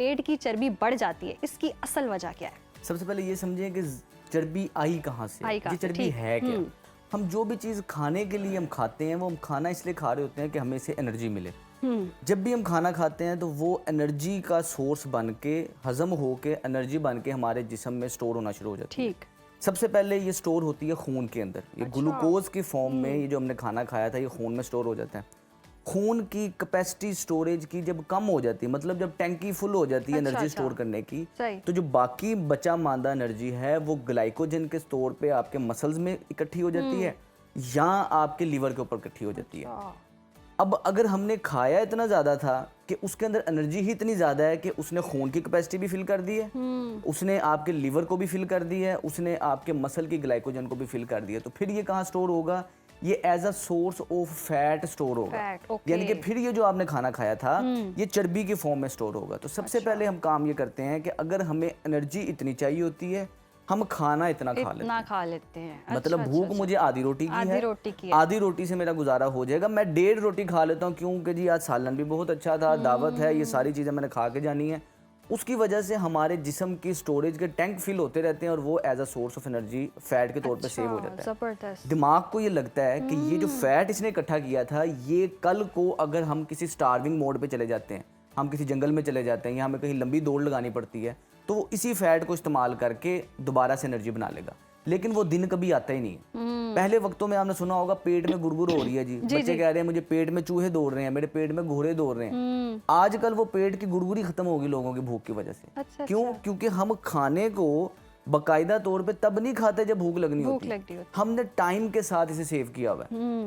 पेट की चर्बी बढ़ जाती है, इसकी असल वजह क्या है? सबसे पहले ये समझें कि चर्बी आई कहाँ से, आई कहाँ ये से, चर्बी ठीक। है क्या। हम जो भी चीज़ खाने के लिए हम खाते हैं वो हम खाना इसलिए खा रहे होते हैं कि हमें इससे एनर्जी मिले। जब भी हम खाना खाते हैं तो वो एनर्जी का सोर्स बन के हजम हो के एनर्जी बन के हमारे जिस्म में स्टोर होना शुरू हो जाती है। ठीक। सबसे पहले ये स्टोर होती है खून के अंदर, ये ग्लूकोज की फॉर्म में ये जो हमने खाना खाया था ये खून में स्टोर हो जाता है। खून की कैपेसिटी स्टोरेज की जब कम हो जाती है, मतलब जब टैंकी फुल हो जाती है एनर्जी स्टोर करने की, सही। तो जो बाकी बचा मांदा एनर्जी है वो ग्लाइकोजन के तौर पे आपके मसल्स में इकट्ठी हो जाती है या आपके लीवर के ऊपर इकट्ठी हो जाती है। अब अगर हमने खाया इतना ज़्यादा था कि उसके अंदर एनर्जी ही इतनी ज़्यादा है कि उसने खून की कैपेसिटी भी फिल कर दी है, उसने आपके लीवर को भी फिल कर दी है, उसने आपके मसल की ग्लाइकोजन को भी फिल कर दिया, तो फिर ये कहाँ स्टोर होगा? ये as a source of fat store होगा। यानी कि फिर ये जो आपने खाना खाया था ये चर्बी के फॉर्म में स्टोर होगा। तो सबसे पहले हम काम ये करते हैं कि अगर हमें एनर्जी इतनी चाहिए होती है हम खाना इतना खा लेते हैं। मतलब भूख मुझे आधी रोटी की है, आधी रोटी से मेरा गुजारा हो जाएगा, मैं 1.5 रोटी खा लेता हूँ क्योंकि जी आज सालन भी बहुत अच्छा था, दावत है, ये सारी चीज़ें मैंने खा के जानी है। उसकी वजह से हमारे जिस्म की स्टोरेज के टैंक फिल होते रहते हैं और वो as a source of energy fat के तौर पे सेव हो जाता है। दिमाग को ये लगता है कि ये जो फैट इसने इकट्ठा किया था ये कल को अगर हम किसी स्टार्विंग मोड पे चले जाते हैं, हम किसी जंगल में चले जाते हैं या हमें कहीं लंबी दौड़ लगानी पड़ती है, तो वो इसी फैट को इस्तेमाल करके दोबारा से एनर्जी बना लेगा। लेकिन वो दिन कभी आता ही नहीं है। पहले वक्तों में आपने सुना होगा पेट में गुड़गुड़ हो रही है जी, बच्चे कह रहे हैं मुझे पेट में चूहे दौड़ रहे हैं, मेरे पेट में घोड़े दौड़ रहे हैं। आजकल वो पेट की गुड़गुड़ी खत्म होगी लोगों की भूख की वजह से। क्यों? क्योंकि हम खाने को बाकायदा तौर पे तब नहीं खाते जब भूख लगनी होती है, हमने टाइम के साथ इसे सेव किया हुआ है।